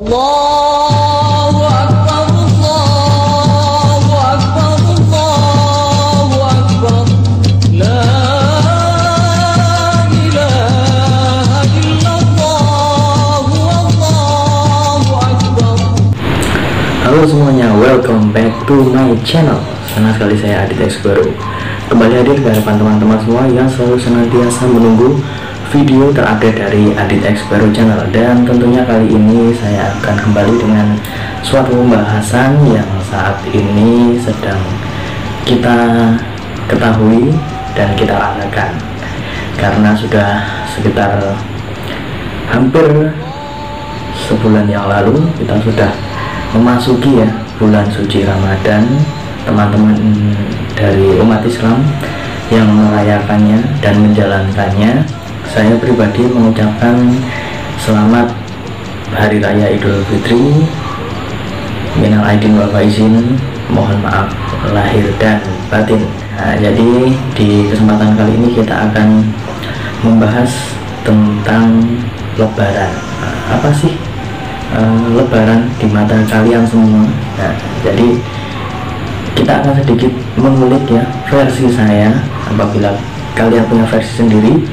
Allahu Akbar, Allahu Akbar, Allahu Akbar, la ilaha illallah, Allahu Akbar. Halo semuanya, welcome back to my channel. Senang sekali saya Adit X Baru kembali hadir ke hadapan teman-teman semua yang selalu senantiasa menunggu video terupdate dari Adit X Baru channel. Dan tentunya kali ini saya akan kembali dengan suatu pembahasan yang saat ini sedang kita ketahui dan kita rasakan, karena sudah sekitar hampir sebulan yang lalu kita sudah memasuki ya bulan suci Ramadan. Teman-teman dari umat Islam yang merayakannya dan menjalankannya, saya pribadi mengucapkan selamat Hari Raya Idul Fitri, minal aidin wal faizin, mohon maaf lahir dan batin. Nah, jadi di kesempatan kali ini kita akan membahas tentang Lebaran. Apa sih Lebaran di mata kalian semua? Nah, jadi kita akan sedikit mengulik ya versi saya. Apabila kalian punya versi sendiri,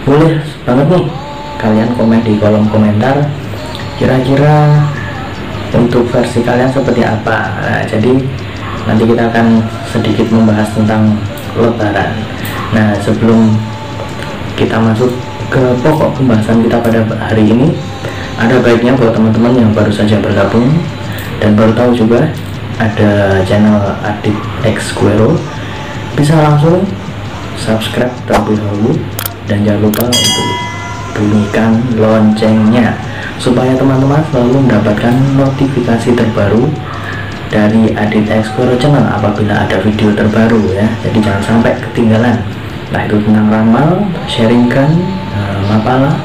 boleh banget nih kalian komen di kolom komentar kira-kira untuk versi kalian seperti apa. Nah, jadi nanti kita akan sedikit membahas tentang Lebaran. Nah, sebelum kita masuk ke pokok pembahasan kita pada hari ini, ada baiknya buat teman-teman yang baru saja bergabung dan baru tahu juga ada channel Adit X Baru, bisa langsung subscribe terlebih dahulu dan jangan lupa untuk bunyikan loncengnya supaya teman-teman selalu mendapatkan notifikasi terbaru dari Adit X Baru channel apabila ada video terbaru ya. Jadi jangan sampai ketinggalan. Nah, itu tentang ramal, sharingkan, mapalah,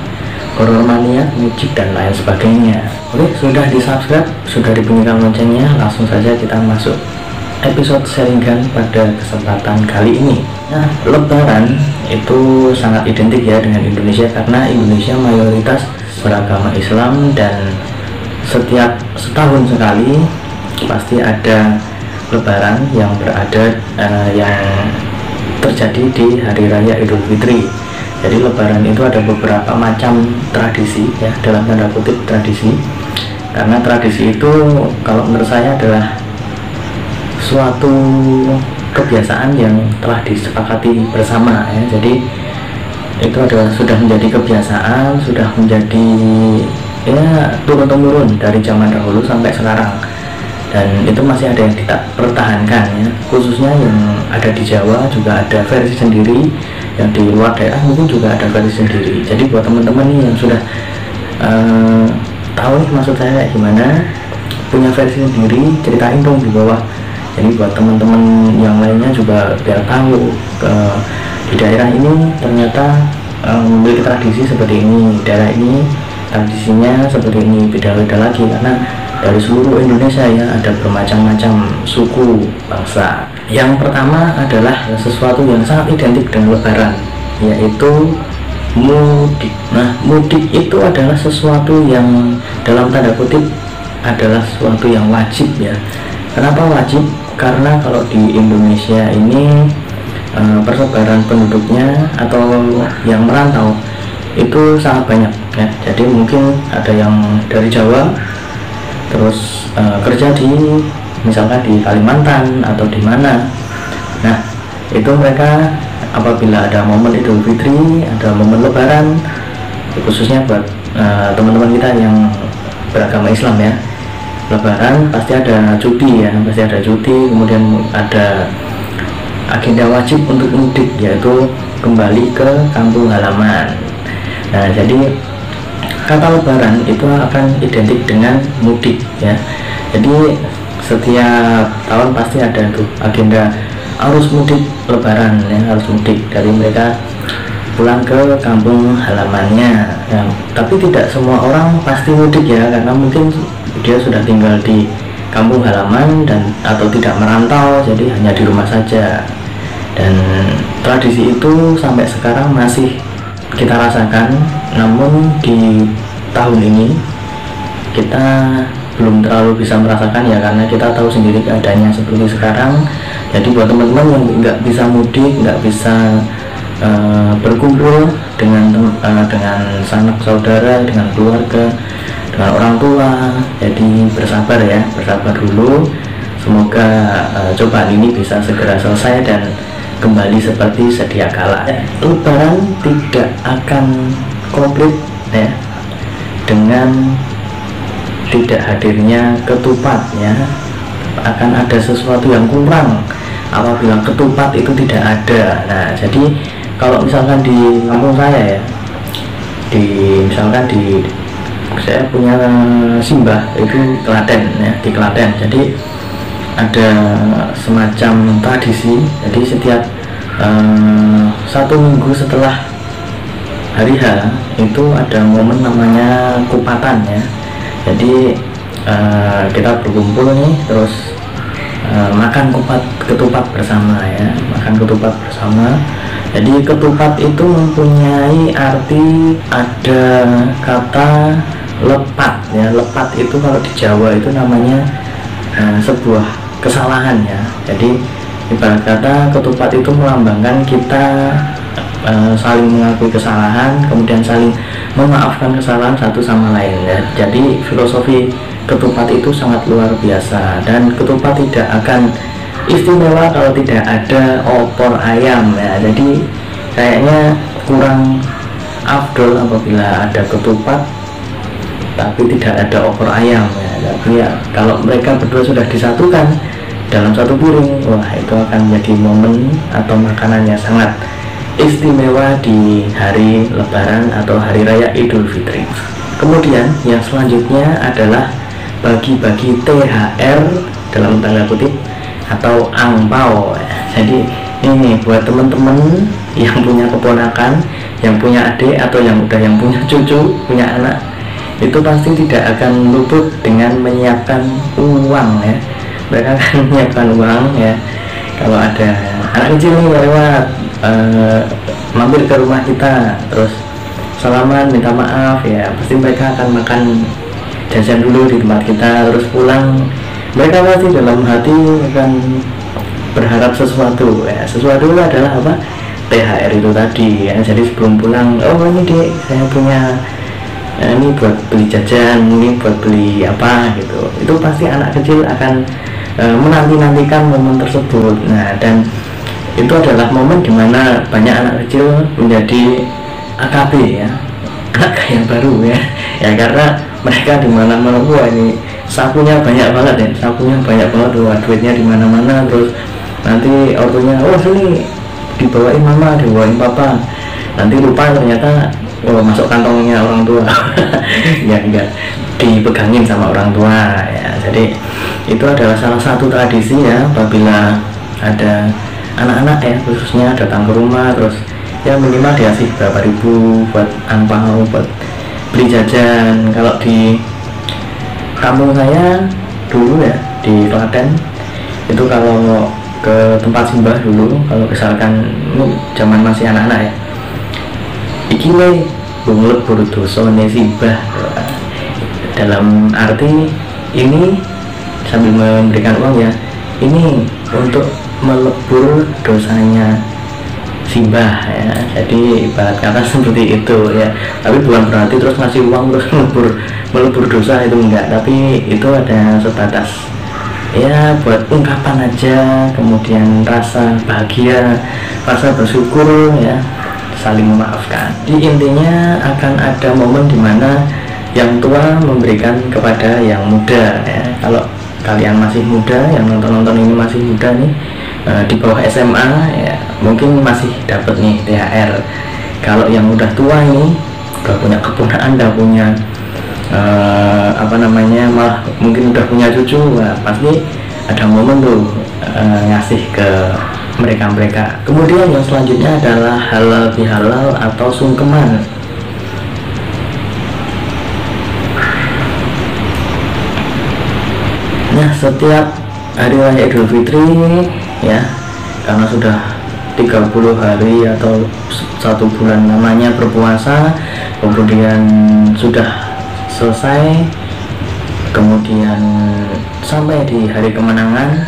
horror mania, magic dan lain sebagainya. Oke, sudah di subscribe, sudah dibunyikan loncengnya, langsung saja kita masuk episode sharingkan pada kesempatan kali ini. Nah, Lebaran itu sangat identik ya dengan Indonesia, karena Indonesia mayoritas beragama Islam dan setiap setahun sekali pasti ada Lebaran yang yang terjadi di Hari Raya Idul Fitri. Jadi Lebaran itu ada beberapa macam tradisi ya, dalam tanda kutip tradisi, karena tradisi itu kalau menurut saya adalah suatu kebiasaan yang telah disepakati bersama ya. Jadi itu adalah sudah menjadi kebiasaan, sudah menjadi ya turun-temurun dari zaman dahulu sampai sekarang, dan itu masih ada yang kita pertahankan ya. Khususnya yang ada di Jawa juga ada versi sendiri, yang di luar daerah mungkin juga ada versi sendiri. Jadi buat teman-teman nih yang sudah tahu nih maksud saya kayak gimana, punya versi sendiri, ceritain dong di bawah. Jadi buat teman-teman yang lainnya juga biar tahu di daerah ini ternyata memiliki tradisi seperti ini, daerah ini tradisinya seperti ini, beda-beda lagi, karena dari seluruh Indonesia ya ada bermacam-macam suku bangsa. Yang pertama adalah sesuatu yang sangat identik dengan Lebaran, yaitu mudik. Nah, mudik itu adalah sesuatu yang dalam tanda kutip adalah sesuatu yang wajib ya. Kenapa wajib? Karena kalau di Indonesia ini persebaran penduduknya atau yang merantau itu sangat banyak ya. Jadi mungkin ada yang dari Jawa terus kerja di misalkan di Kalimantan atau di mana. Nah, itu mereka apabila ada momen Idul Fitri, ada momen Lebaran, khususnya buat teman-teman kita yang beragama Islam ya, Lebaran pasti ada cuti ya, pasti ada cuti, kemudian ada agenda wajib untuk mudik, yaitu kembali ke kampung halaman. Nah, jadi kata Lebaran itu akan identik dengan mudik ya. Jadi setiap tahun pasti ada tuh agenda harus mudik Lebaran ya, harus mudik dari mereka pulang ke kampung halamannya ya. Tapi tidak semua orang pasti mudik ya, karena mungkin dia sudah tinggal di kampung halaman dan atau tidak merantau, jadi hanya di rumah saja. Dan tradisi itu sampai sekarang masih kita rasakan. Namun di tahun ini kita belum terlalu bisa merasakan ya, karena kita tahu sendiri keadaannya seperti sekarang. Jadi buat teman-teman yang nggak bisa mudik, nggak bisa berkumpul dengan sanak saudara, dengan keluarga, dengan orang tua, jadi bersabar ya, bersabar dulu. Semoga cobaan ini bisa segera selesai dan kembali seperti sedia kala. Lebaran tidak akan komplit ya dengan tidak hadirnya ketupat ya. Akan ada sesuatu yang kurang apabila ketupat itu tidak ada. Nah, jadi kalau misalkan di kampung saya ya, misalkan saya punya simbah itu Klaten ya, di Klaten. Jadi ada semacam tradisi. Jadi setiap 1 minggu setelah hari H itu ada momen namanya kupatan ya. Jadi kita berkumpul nih, terus makan ketupat bersama ya, makan ketupat bersama. Jadi ketupat itu mempunyai arti, ada kata lepat ya. Lepat itu kalau di Jawa itu namanya sebuah kesalahan ya. Jadi ibarat kata ketupat itu melambangkan kita saling mengakui kesalahan, kemudian saling memaafkan kesalahan satu sama lain ya. Jadi filosofi ketupat itu sangat luar biasa, dan ketupat tidak akan istimewa kalau tidak ada opor ayam ya. Jadi kayaknya kurang afdol apabila ada ketupat tapi tidak ada opor ayam ya. Tapi ya kalau mereka berdua sudah disatukan dalam satu piring, wah itu akan menjadi momen atau makanannya sangat istimewa di hari Lebaran atau hari raya Idul Fitri. Kemudian yang selanjutnya adalah bagi-bagi THR dalam tanda kutip atau angpau. Jadi ini buat teman-teman yang punya keponakan, yang punya adik, atau yang punya cucu, punya anak, itu pasti tidak akan luput dengan menyiapkan uang ya. Mereka akan menyiapkan uang ya. Kalau ada anak kecil nih lewat mampir ke rumah kita, terus salaman, minta maaf ya, pasti mereka akan makan jajan dulu di tempat kita, terus pulang mereka pasti dalam hati akan berharap sesuatu ya. Sesuatu itu adalah apa? THR itu tadi ya. Jadi sebelum pulang, oh ini dek, saya punya ini buat beli jajan, ini buat beli apa gitu. Itu pasti anak kecil akan menanti-nantikan momen tersebut. Nah, dan itu adalah momen dimana banyak anak kecil menjadi AKB ya, anak yang baru ya. Ya karena mereka dimana-mana, wah ini sapunya banyak banget ya, sapunya banyak banget, wah duitnya di mana-mana. Terus nanti ortunya, oh sini dibawain mama, dibawain papa, nanti lupa ternyata masuk kantongnya orang tua. enggak dipegangin sama orang tua ya. Jadi itu adalah salah satu tradisi ya, apabila ada anak-anak ya khususnya datang ke rumah, terus ya minimal dikasih berapa ribu buat angpau, buat beli jajan. Kalau di kampung saya dulu ya di Klaten itu, kalau ke tempat simbah dulu, kalau misalkan zaman masih anak-anak ya, iki le lebur dosane simbah, dalam arti ini sambil memberikan uang ya, ini untuk melebur dosanya simbah ya. Jadi ibarat kata seperti itu ya, tapi bukan berarti terus ngasih uang terus melebur dosa, itu enggak. Tapi itu ada sebatas ya buat ungkapan aja, kemudian rasa bahagia, rasa bersyukur ya, saling memaafkan. Di intinya akan ada momen dimana yang tua memberikan kepada yang muda ya. Kalau kalian masih muda, yang nonton ini masih muda nih, di bawah SMA ya, mungkin masih dapat nih THR. Kalau yang udah tua ini, udah punya keponakan, udah punya malah mungkin udah punya cucu, nah, pasti ada momen tuh ngasih ke mereka. Kemudian yang selanjutnya adalah halal bihalal atau sungkeman. Nah, setiap hari raya Idul Fitri ya, karena sudah 30 hari atau 1 bulan namanya berpuasa, kemudian sudah selesai kemudian sampai di hari kemenangan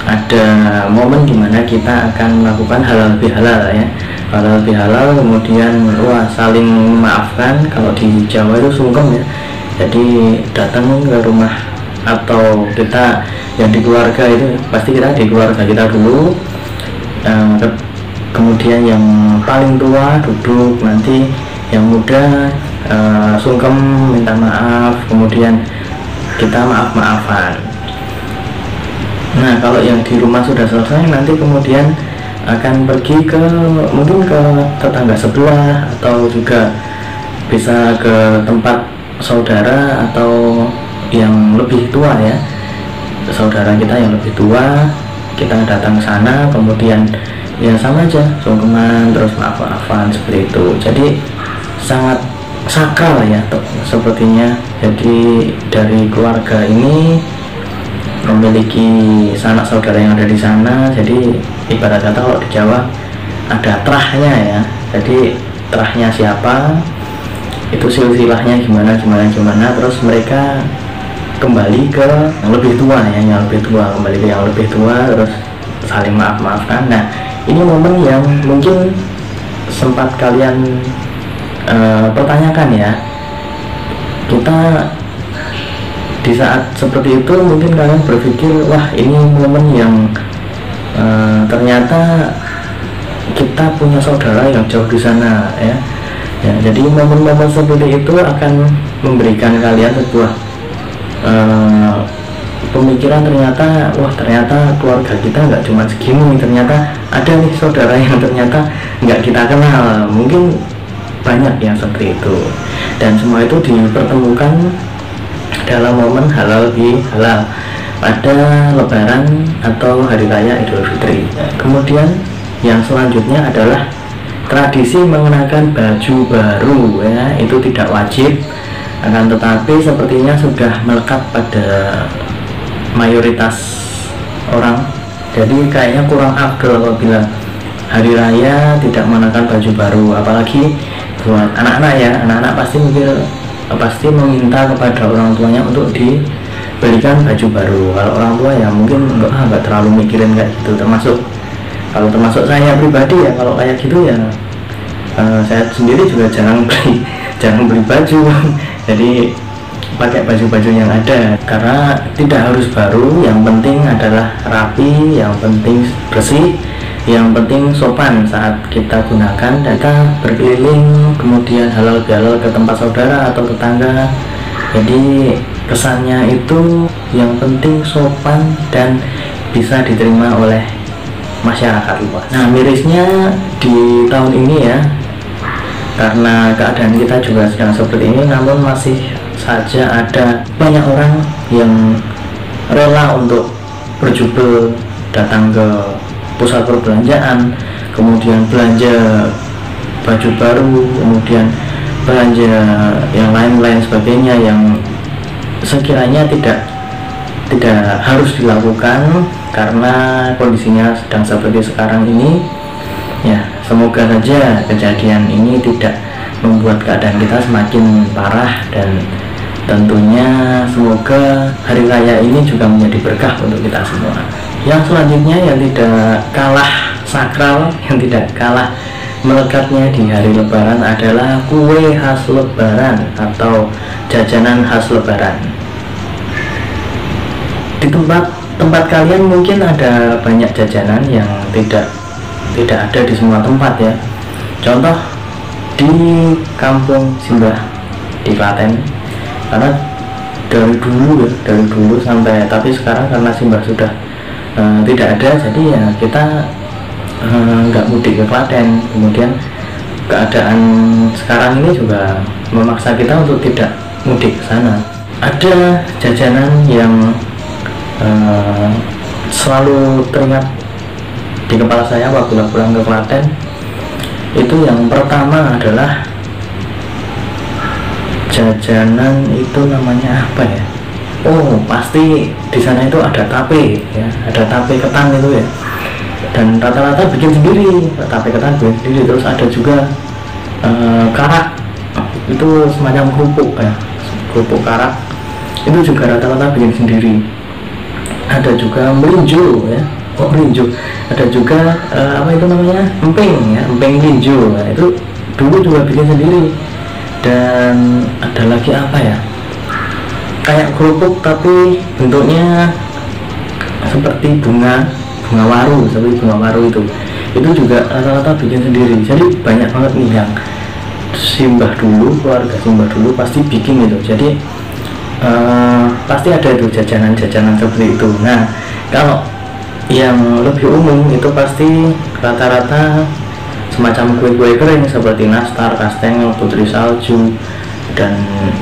ada momen dimana kita akan melakukan halal bihalal ya, halal bihalal, kemudian wah saling memaafkan. Kalau di Jawa itu sungkem ya, jadi datang ke rumah atau kita yang di keluarga itu pasti kita di keluarga kita dulu, kemudian yang paling tua duduk, nanti yang muda sungkem minta maaf, kemudian kita maaf-maafan. Nah, kalau yang di rumah sudah selesai, nanti kemudian akan pergi ke mungkin ke tetangga sebelah, atau juga bisa ke tempat saudara atau yang lebih tua ya, saudara kita yang lebih tua, kita datang ke sana, kemudian ya sama aja sungkeman terus maaf-maafan seperti itu. Jadi sangat sakral ya sepertinya. Jadi dari keluarga ini memiliki sanak saudara yang ada di sana. Jadi ibarat kata kalau di Jawa ada terahnya ya, jadi terahnya siapa itu silsilahnya gimana, terus mereka kembali ke yang lebih tua ya, yang lebih tua kembali ke yang lebih tua, terus saling maafkan. Nah, ini momen yang mungkin sempat kalian pertanyakan ya, kita di saat seperti itu mungkin kalian berpikir, wah ini momen yang ternyata kita punya saudara yang jauh di sana ya. Jadi momen-momen seperti itu akan memberikan kalian sebuah pemikiran, ternyata wah ternyata keluarga kita nggak cuma segini, ternyata ada nih saudara yang ternyata nggak kita kenal. Mungkin banyak yang seperti itu, dan semua itu dipertemukan dalam momen halal bihalal pada Lebaran atau Hari Raya Idul Fitri. Kemudian yang selanjutnya adalah tradisi mengenakan baju baru ya, itu tidak wajib, akan tetapi sepertinya sudah melekat pada mayoritas orang. Jadi kayaknya kurang afdol apabila hari raya tidak mengenakan baju baru, apalagi buat anak-anak ya. Anak-anak pasti meminta kepada orang tuanya untuk dibelikan baju baru. Kalau orang tua ya mungkin nggak terlalu mikirin kayak gitu. Termasuk saya pribadi ya, kalau kayak gitu ya saya sendiri juga jarang beli baju. Jadi pakai baju-baju yang ada, karena tidak harus baru, yang penting adalah rapi, yang penting bersih, yang penting sopan saat kita gunakan. Dan kita berkeliling kemudian halal bihalal ke tempat saudara atau tetangga, jadi kesannya itu yang penting sopan dan bisa diterima oleh masyarakat luas. Nah, mirisnya di tahun ini ya, karena keadaan kita juga sedang seperti ini, namun masih saja ada banyak orang yang rela untuk berjubel datang ke pusat perbelanjaan, kemudian belanja baju baru, kemudian belanja yang lain sebagainya, yang sekiranya tidak harus dilakukan karena kondisinya sedang seperti sekarang ini ya. Semoga saja kejadian ini tidak membuat keadaan kita semakin parah, dan tentunya semoga hari raya ini juga menjadi berkah untuk kita semua. Yang selanjutnya yang tidak kalah sakral, yang tidak kalah melekatnya di hari lebaran adalah kue khas lebaran atau jajanan khas lebaran. Di tempat kalian mungkin ada banyak jajanan yang tidak ada di semua tempat ya. Contoh di kampung Simbah di Klaten, karena dari dulu sampai, tapi sekarang karena Simbah sudah tidak ada, jadi ya kita nggak mudik ke Klaten. Kemudian keadaan sekarang ini juga memaksa kita untuk tidak mudik ke sana. Ada jajanan yang selalu teringat di kepala saya waktu pulang ke Klaten. Itu yang pertama adalah jajanan itu namanya apa ya? Oh, pasti di sana itu ada tape ya, ada tape ketan itu ya. Dan rata-rata bikin sendiri, tape ketan bikin sendiri. Terus ada juga karak, itu semacam kerupuk ya, kerupuk karak. itu juga rata-rata bikin sendiri. Ada juga melinjo ya, melinjo. Ada juga apa itu namanya, emping ya, emping melinjo. Nah, itu dulu juga bikin sendiri. Dan ada lagi apa ya, kayak kerupuk tapi bentuknya seperti bunga waru, seperti bunga waru itu juga rata-rata bikin sendiri. Jadi banyak banget nih yang simbah dulu, keluarga simbah dulu pasti bikin itu. Jadi pasti ada itu jajanan-jajanan seperti itu. Nah, kalau yang lebih umum itu pasti rata-rata semacam kue-kue kering seperti nastar, kastengel, putri salju, dan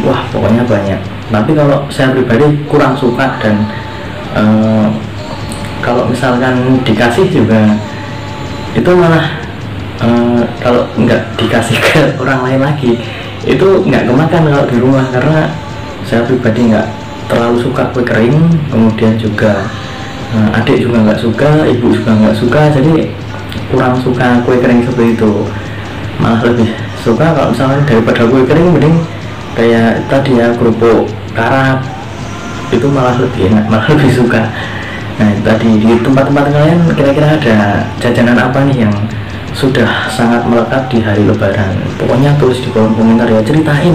wah pokoknya banyak. Tapi kalau saya pribadi kurang suka, dan kalau misalkan dikasih juga itu malah kalau nggak dikasih ke orang lain lagi itu nggak kemakan kalau di rumah, karena saya pribadi nggak terlalu suka kue kering. Kemudian juga adik juga nggak suka, ibu juga nggak suka, jadi kurang suka kue kering seperti itu. Malah lebih suka kalau misalnya daripada kue kering, mending kayak tadi ya, kerupuk karap, itu malah lebih enak, malah lebih suka. Nah, tadi di tempat-tempat kalian kira-kira ada jajanan apa nih yang sudah sangat melekat di hari Lebaran? Pokoknya tulis di kolom komentar ya, ceritain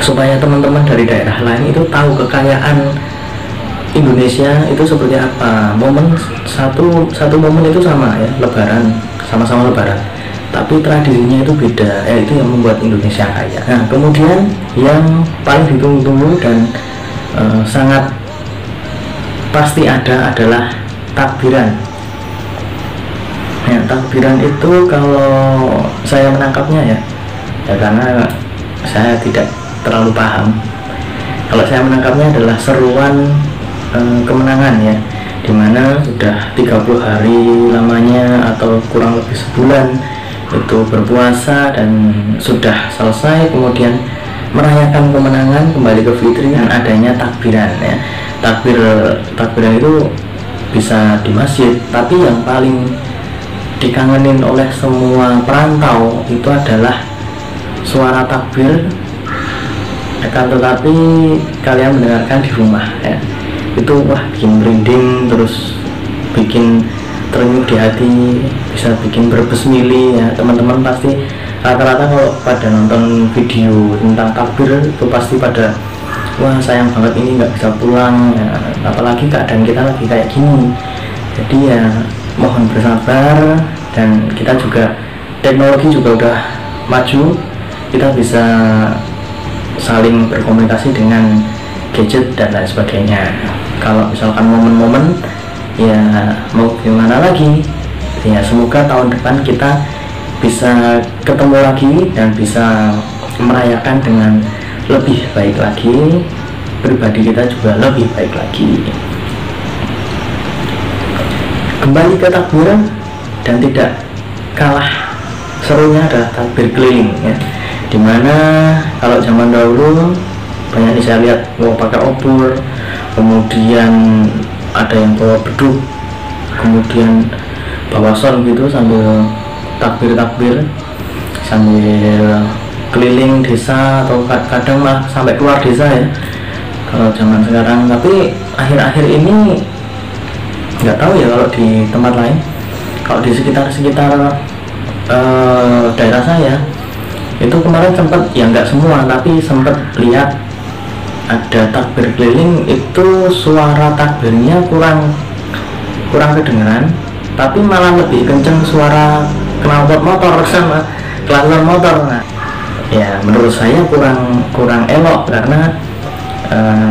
supaya teman-teman dari daerah lain itu tahu kekayaan Indonesia itu seperti apa. Momen satu momen itu sama ya, Lebaran, sama-sama Lebaran, tapi tradisinya itu beda. Itu yang membuat Indonesia kaya. Nah, kemudian yang paling ditunggu-tunggu dan sangat pasti ada adalah takbiran. Ya, takbiran itu kalau saya menangkapnya ya karena saya tidak terlalu paham. Kalau saya menangkapnya adalah seruan kemenangan ya, dimana sudah 30 hari lamanya atau kurang lebih sebulan itu berpuasa dan sudah selesai, kemudian merayakan kemenangan kembali ke fitri dengan adanya takbiran ya. Takbiran itu bisa di masjid, tapi yang paling dikangenin oleh semua perantau itu adalah suara takbir, akan tetapi kalian mendengarkan di rumah ya. Itu wah bikin merinding, terus bikin terenyuh di hati, bisa bikin berbesmili ya. Teman-teman pasti rata-rata kalau pada nonton video tentang takbir itu pasti pada wah sayang banget ini nggak bisa pulang ya, apalagi keadaan kita lagi kayak gini. Jadi ya mohon bersabar, dan kita juga teknologi juga udah maju, kita bisa saling berkomunikasi dengan gadget dan lain sebagainya. Kalau misalkan momen-momen ya mau gimana lagi ya, semoga tahun depan kita bisa ketemu lagi dan bisa merayakan dengan lebih baik lagi, pribadi kita juga lebih baik lagi. Kembali ke takbiran, dan tidak kalah serunya adalah takbir keliling ya, dimana kalau zaman dahulu banyak nih saya lihat pakai obor, kemudian ada yang bawa beduk, kemudian bawa son gitu sambil takbir sambil keliling desa, atau kadang mah sampai keluar desa ya kalau zaman sekarang. Tapi akhir-akhir ini nggak tahu ya kalau di tempat lain. Kalau di sekitar daerah saya itu kemarin sempat ya, nggak semua tapi sempat lihat ada takbir keliling, itu suara takbirnya kurang kedengeran, tapi malah lebih kenceng suara knalpot motor sama klakson motor. Nah ya menurut saya kurang elok, karena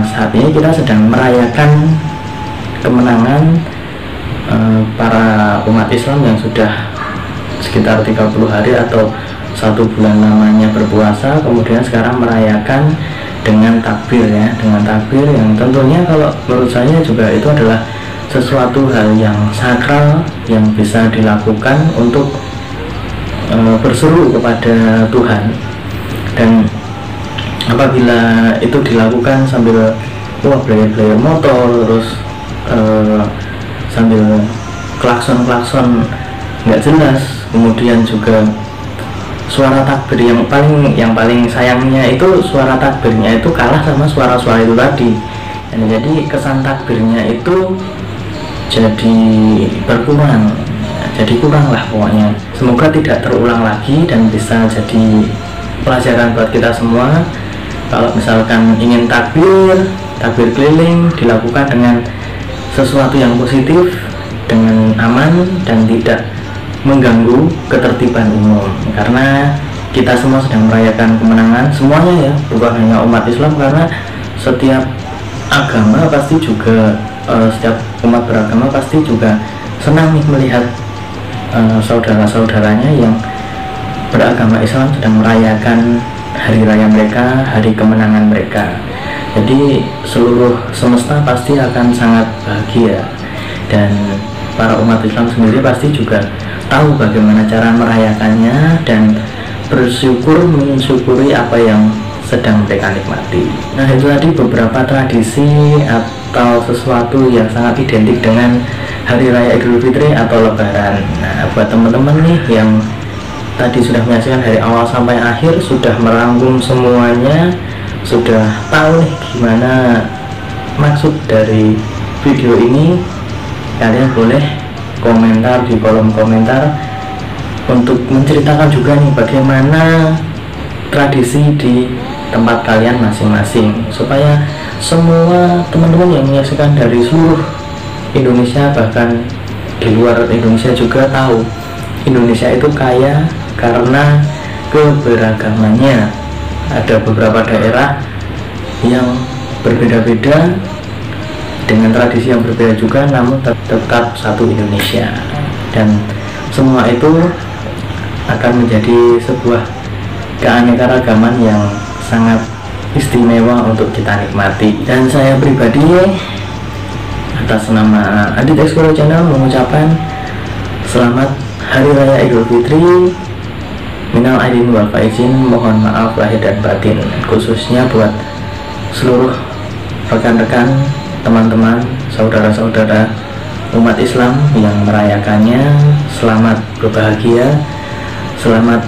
saat ini kita sedang merayakan kemenangan para umat Islam yang sudah sekitar 30 hari atau 1 bulan lamanya berpuasa, kemudian sekarang merayakan dengan takbir ya, dengan takbir yang tentunya kalau menurut saya juga itu adalah sesuatu hal yang sakral yang bisa dilakukan untuk berseru kepada Tuhan. Dan apabila itu dilakukan sambil blayer motor, terus sambil klakson nggak jelas, kemudian juga suara takbir yang paling sayangnya itu suara takbirnya itu kalah sama suara-suara itu tadi. Dan jadi kesan takbirnya itu jadi berkurang, jadi kurang lah pokoknya. Semoga tidak terulang lagi dan bisa jadi pelajaran buat kita semua. Kalau misalkan ingin takbir keliling dilakukan dengan sesuatu yang positif, dengan aman dan tidak mengganggu ketertiban umum, karena kita semua sedang merayakan kemenangan semuanya ya, bukan hanya umat Islam, karena setiap agama pasti juga setiap umat beragama pasti juga senang nih melihat saudara-saudaranya yang beragama Islam sedang merayakan hari raya mereka, hari kemenangan mereka. Jadi seluruh semesta pasti akan sangat bahagia, dan para umat Islam sendiri pasti juga tahu bagaimana cara merayakannya dan mensyukuri apa yang sedang mereka nikmati. Nah, itu tadi beberapa tradisi atau sesuatu yang sangat identik dengan hari raya Idul Fitri atau Lebaran. Nah, buat teman-teman nih yang tadi sudah menyaksikan dari awal sampai akhir, sudah merangkum semuanya, sudah tahu nih gimana maksud dari video ini, kalian boleh komentar di kolom komentar untuk menceritakan juga nih bagaimana tradisi di tempat kalian masing-masing, supaya semua teman-teman yang menyaksikan dari seluruh Indonesia, bahkan di luar Indonesia juga tahu Indonesia itu kaya karena keberagamannya. Ada beberapa daerah yang berbeda-beda dengan tradisi yang berbeda juga, namun tetap satu Indonesia, dan semua itu akan menjadi sebuah keanekaragaman yang sangat istimewa untuk kita nikmati. Dan saya pribadi atas nama Adit Explore Channel mengucapkan selamat Hari Raya Idul Fitri, minal aidin wal faizin, mohon maaf lahir dan batin, khususnya buat seluruh rekan-rekan, teman-teman, saudara-saudara umat Islam yang merayakannya. Selamat berbahagia, selamat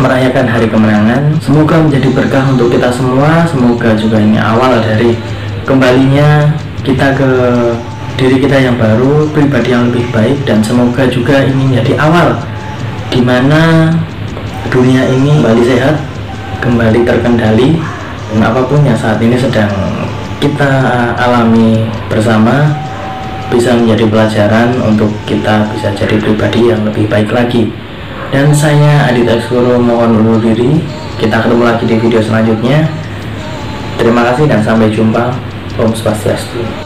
merayakan hari kemenangan. Semoga menjadi berkah untuk kita semua. Semoga juga ini awal dari kembalinya kita ke diri kita yang baru, pribadi yang lebih baik, dan semoga juga ini menjadi awal dimana dunia ini kembali sehat, kembali terkendali, dan apapun yang saat ini sedang kita alami bersama bisa menjadi pelajaran untuk kita bisa jadi pribadi yang lebih baik lagi. Dan saya Adit Explore mohon undur diri. Kita ketemu lagi di video selanjutnya. Terima kasih dan sampai jumpa. Om Swastiastu.